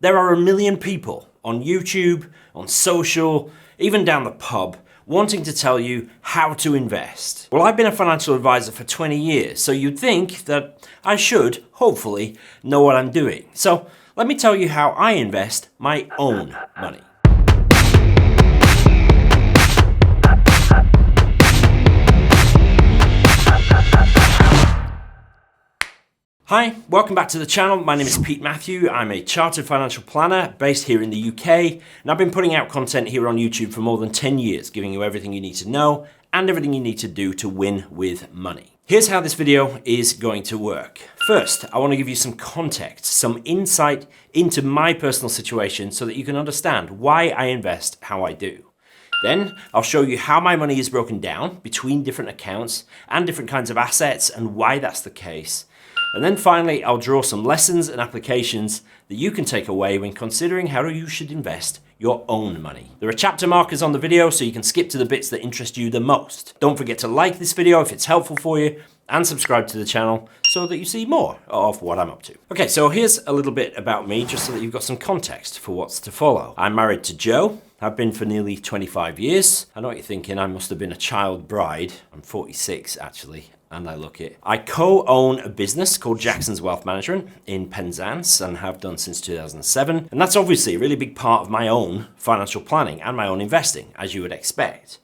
There are a million people on YouTube, on social, even down the pub, wanting to tell you how to invest. Well, I've been a financial advisor for 20 years, so you'd think that I should, hopefully, know what I'm doing. So let me tell you how I invest my own money. Hi, welcome back to the channel. My name is Pete Matthew. I'm a chartered financial planner based here in the UK, and I've been putting out content here on YouTube for more than 10 years, giving you everything you need to know and everything you need to do to win with money. Here's how this video is going to work. First, I want to give you some context, some insight into my personal situation so that you can understand why I invest how I do. Then I'll show you how my money is broken down between different accounts and different kinds of assets and why that's the case. And then finally, I'll draw some lessons and applications that you can take away when considering how you should invest your own money. There are chapter markers on the video so you can skip to the bits that interest you the most. Don't forget to like this video if it's helpful for you and subscribe to the channel so that you see more of what I'm up to. Okay, so here's a little bit about me just so that you've got some context for what's to follow. I'm married to Jo. I've been for nearly 25 years. I know what you're thinking, I must have been a child bride. I'm 46 actually. And I look it. I co-own a business called Jackson's Wealth Management in Penzance and have done since 2007. And that's obviously a really big part of my own financial planning and my own investing, as you would expect.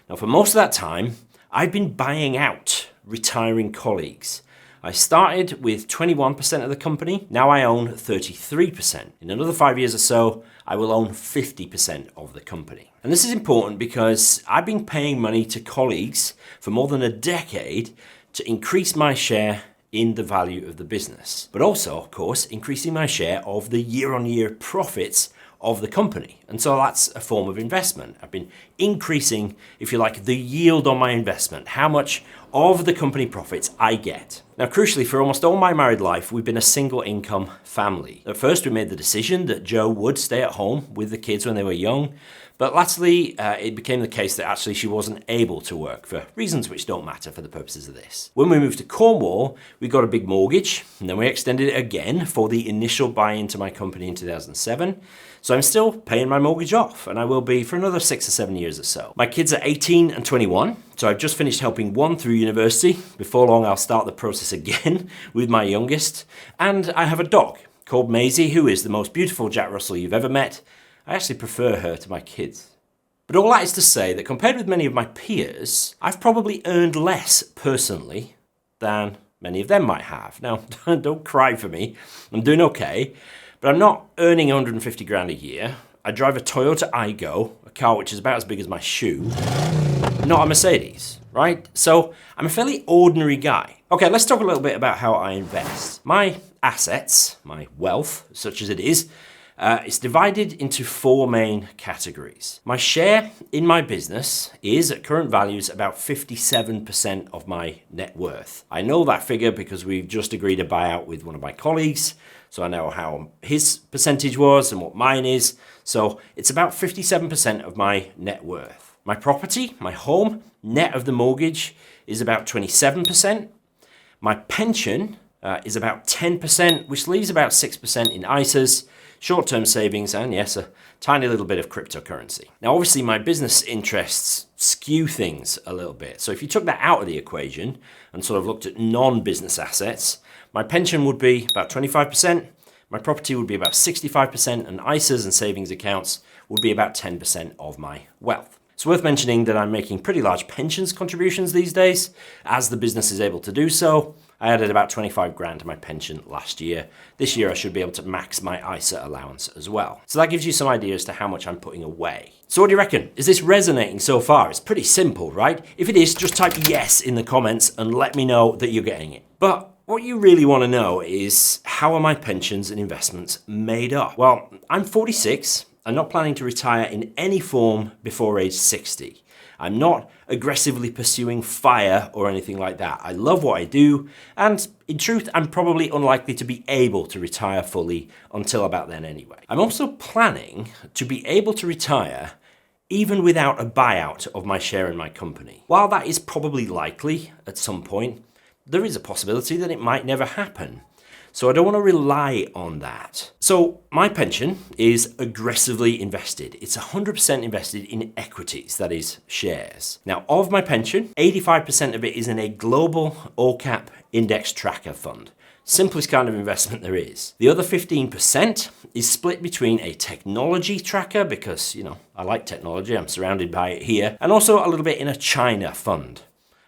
Now, for most of that time, I've been buying out retiring colleagues. I started with 21% of the company. Now I own 33%. In another 5 years or so, I will own 50% of the company. And this is important because I've been paying money to colleagues for more than a decade to increase my share in the value of the business, but also, of course, increasing my share of the year-on-year profits of the company. And so that's a form of investment. I've been increasing, if you like, the yield on my investment, how much of the company profits I get. Now, crucially, for almost all my married life, we've been a single income family. At first, we made the decision that Jo would stay at home with the kids when they were young, but latterly, it became the case that actually she wasn't able to work for reasons which don't matter for the purposes of this. When we moved to Cornwall, we got a big mortgage, and then we extended it again for the initial buy into my company in 2007. So I'm still paying my mortgage off, and I will be for another 6 or 7 years or so. My kids are 18 and 21, so I've just finished helping one through university. Before long, I'll start the process again with my youngest. And I have a dog called Maisie, who is the most beautiful Jack Russell you've ever met. I actually prefer her to my kids. But all that is to say that compared with many of my peers, I've probably earned less personally than many of them might have. Now, don't cry for me. I'm doing okay, but I'm not earning 150 grand a year. I drive a Toyota Aygo, a car which is about as big as my shoe, not a Mercedes, right? So I'm a fairly ordinary guy. Okay, let's talk a little bit about how I invest. My assets, my wealth, such as it is, it's divided into four main categories. My share in my business is, at current values, about 57% of my net worth. I know that figure because we've just agreed a buyout with one of my colleagues, so I know how his percentage was and what mine is. So it's about 57% of my net worth. My property, my home, net of the mortgage, is about 27%. My pension is about 10%, which leaves about 6% in ISAs, short-term savings, and yes, a tiny little bit of cryptocurrency. Now, obviously, my business interests skew things a little bit. So if you took that out of the equation and sort of looked at non-business assets, my pension would be about 25%, my property would be about 65%, and ISAs and savings accounts would be about 10% of my wealth. It's worth mentioning that I'm making pretty large pensions contributions these days, as the business is able to do so. I added about 25 grand to my pension last year. This year I should be able to max my ISA allowance as well. So that gives you some idea as to how much I'm putting away. So what do you reckon? Is this resonating so far? It's pretty simple, right? If it is, just type yes in the comments and let me know that you're getting it. But what you really want to know is, how are my pensions and investments made up? Well, I'm 46. I'm not planning to retire in any form before age 60. I'm not aggressively pursuing FIRE or anything like that. I love what I do, and in truth, I'm probably unlikely to be able to retire fully until about then anyway. I'm also planning to be able to retire even without a buyout of my share in my company. While that is probably likely at some point, there is a possibility that it might never happen. So I don't want to rely on that. So my pension is aggressively invested. It's 100% invested in equities, that is shares. Now, of my pension, 85% of it is in a global all-cap index tracker fund. Simplest kind of investment there is. The other 15% is split between a technology tracker because, I like technology, I'm surrounded by it here, and also a little bit in a China fund.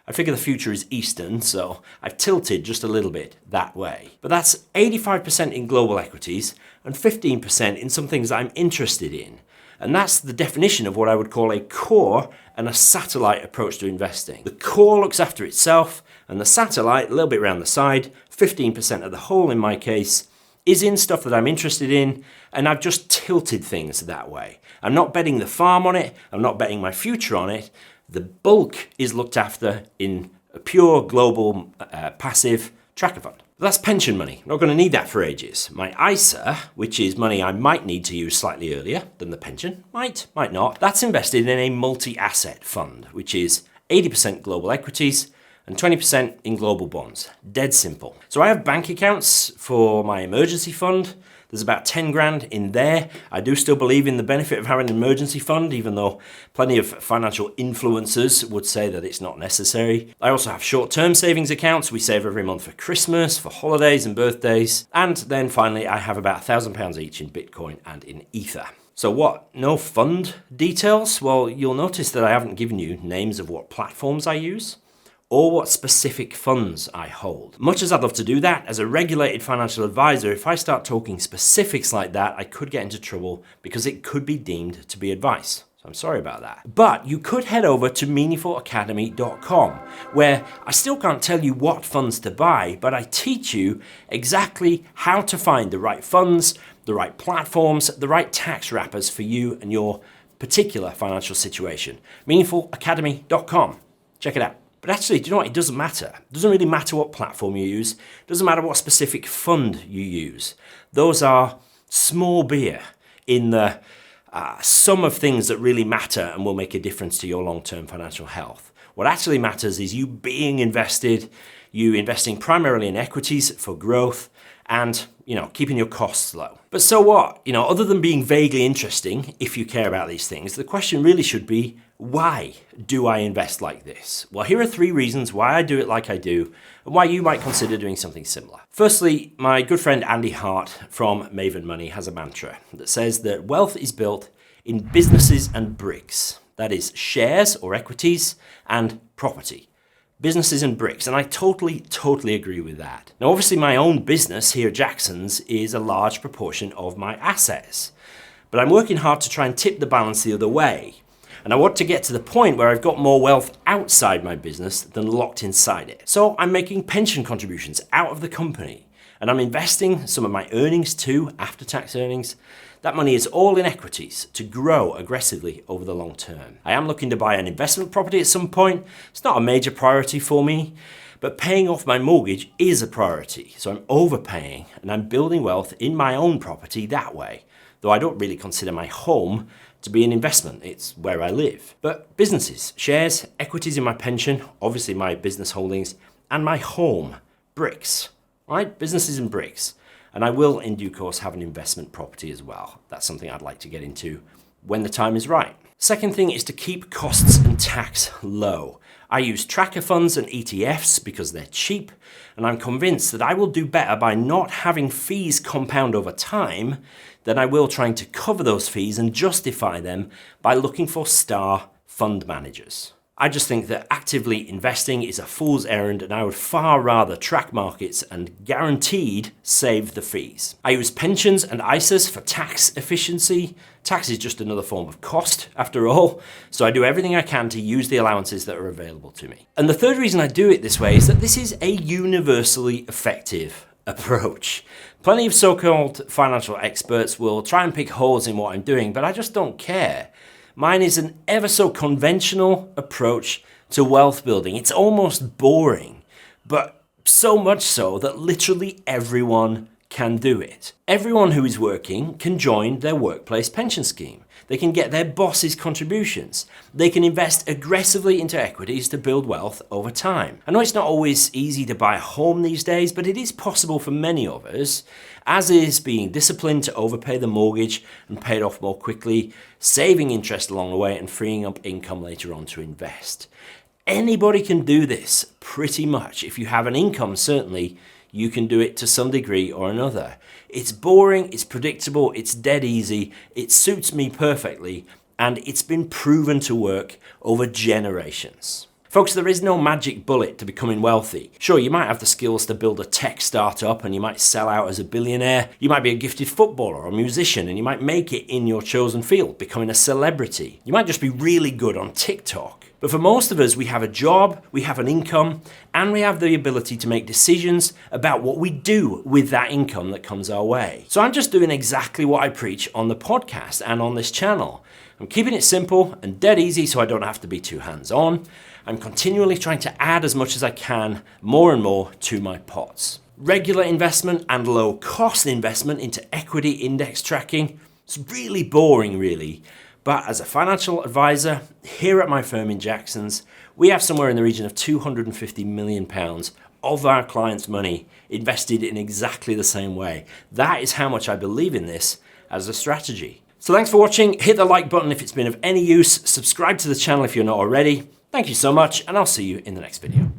I figure the future is Eastern, so I've tilted just a little bit that way. But that's 85% in global equities and 15% in some things I'm interested in. And that's the definition of what I would call a core and a satellite approach to investing. The core looks after itself, and the satellite, a little bit around the side, 15% of the whole in my case, is in stuff that I'm interested in, and I've just tilted things that way. I'm not betting the farm on it, I'm not betting my future on it. The bulk is looked after in a pure global passive tracker fund. That's pension money. Not going to need that for ages. My ISA, which is money I might need to use slightly earlier than the pension, might not. That's invested in a multi-asset fund, which is 80% global equities and 20% in global bonds. Dead simple. So I have bank accounts for my emergency fund. There's about 10 grand in there. I do still believe in the benefit of having an emergency fund, even though plenty of financial influencers would say that it's not necessary. I also have short-term savings accounts. We save every month for Christmas, for holidays and birthdays. And then finally, I have about £1,000 each in Bitcoin and in Ether. So what? No fund details? Well, you'll notice that I haven't given you names of what platforms I use or what specific funds I hold. Much as I'd love to do that, as a regulated financial advisor, if I start talking specifics like that, I could get into trouble because it could be deemed to be advice. So I'm sorry about that. But you could head over to MeaningfulAcademy.com, where I still can't tell you what funds to buy, but I teach you exactly how to find the right funds, the right platforms, the right tax wrappers for you and your particular financial situation. MeaningfulAcademy.com. Check it out. But actually, do you know what? It doesn't matter. It doesn't really matter what platform you use. It doesn't matter what specific fund you use. Those are small beer in the sum of things that really matter and will make a difference to your long-term financial health. What actually matters is you being invested, you investing primarily in equities for growth, and keeping your costs low. But so what? Other than being vaguely interesting, if you care about these things, the question really should be, why do I invest like this? Well, here are 3 reasons why I do it like I do, and why you might consider doing something similar. Firstly, my good friend Andy Hart from Maven Money has a mantra that says that wealth is built in businesses and bricks. That is shares or equities and property. Businesses and bricks, and I totally agree with that. Now, obviously, my own business here at Jackson's is a large proportion of my assets, but I'm working hard to try and tip the balance the other way. And I want to get to the point where I've got more wealth outside my business than locked inside it. So I'm making pension contributions out of the company, and I'm investing some of my earnings too, after-tax earnings. That money is all in equities to grow aggressively over the long term. I am looking to buy an investment property at some point. It's not a major priority for me, but paying off my mortgage is a priority. So I'm overpaying and I'm building wealth in my own property that way, though I don't really consider my home to be an investment. It's where I live. But businesses, shares, equities in my pension, obviously my business holdings, and my home, bricks, right? Businesses and bricks. And I will, in due course, have an investment property as well. That's something I'd like to get into when the time is right. Second thing is to keep costs and tax low. I use tracker funds and ETFs because they're cheap, and I'm convinced that I will do better by not having fees compound over time than I will trying to cover those fees and justify them by looking for star fund managers. I just think that actively investing is a fool's errand, and I would far rather track markets and guaranteed save the fees. I use pensions and ISAs for tax efficiency. Tax is just another form of cost, after all, so I do everything I can to use the allowances that are available to me. And the third reason I do it this way is that this is a universally effective approach. Plenty of so-called financial experts will try and pick holes in what I'm doing, but I just don't care. Mine is an ever so conventional approach to wealth building. It's almost boring, but so much so that literally everyone can do it. Everyone who is working can join their workplace pension scheme. They can get their boss's contributions. They can invest aggressively into equities to build wealth over time. I know it's not always easy to buy a home these days, but it is possible for many of us, as is being disciplined to overpay the mortgage and pay it off more quickly, saving interest along the way and freeing up income later on to invest. Anybody can do this pretty much. If you have an income, certainly, you can do it to some degree or another. It's boring, it's predictable, it's dead easy, it suits me perfectly, and it's been proven to work over generations. Folks, there is no magic bullet to becoming wealthy. Sure, you might have the skills to build a tech startup and you might sell out as a billionaire. You might be a gifted footballer or a musician and you might make it in your chosen field, becoming a celebrity. You might just be really good on TikTok. But for most of us, we have a job, we have an income, and we have the ability to make decisions about what we do with that income that comes our way. So I'm just doing exactly what I preach on the podcast and on this channel. I'm keeping it simple and dead easy so I don't have to be too hands-on. I'm continually trying to add as much as I can, more and more, to my pots. Regular investment and low-cost investment into equity index tracking, it's really boring, really. But as a financial advisor here at my firm in Jackson's, we have somewhere in the region of £250 million of our clients' money invested in exactly the same way. That is how much I believe in this as a strategy. So thanks for watching. Hit the like button if it's been of any use. Subscribe to the channel if you're not already. Thank you so much, and I'll see you in the next video.